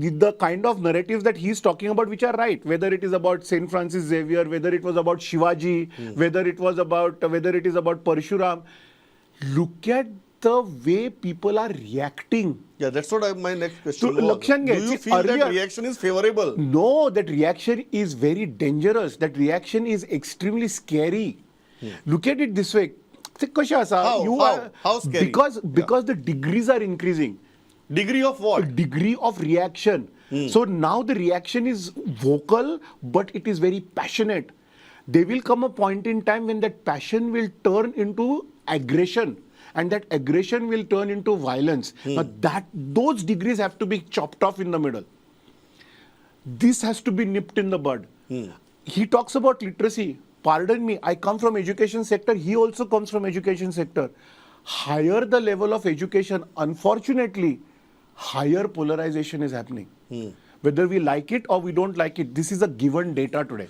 the kind of narratives that he's talking about, which are right, whether it is about Saint Francis Xavier, whether it was about Shivaji, whether it is about Parshuram, look at the way people are reacting. Yeah, that's what my next question So, was. Lakshan, Do you see, feel that earlier- reaction is favorable? No, that reaction is very dangerous. That reaction is extremely scary. Look at it this way. How scary? Because the degrees are increasing. Degree of what? Degree of reaction. So now the reaction is vocal, but it is very passionate. There will come a point in time when that passion will turn into aggression, and that aggression will turn into violence. But those degrees have to be chopped off in the middle. This has to be nipped in the bud. He talks about literacy. Pardon me, I come from education sector. He also comes from education sector. Higher the level of education, unfortunately, higher polarization is happening. Whether we like it or we don't like it, this is a given data today.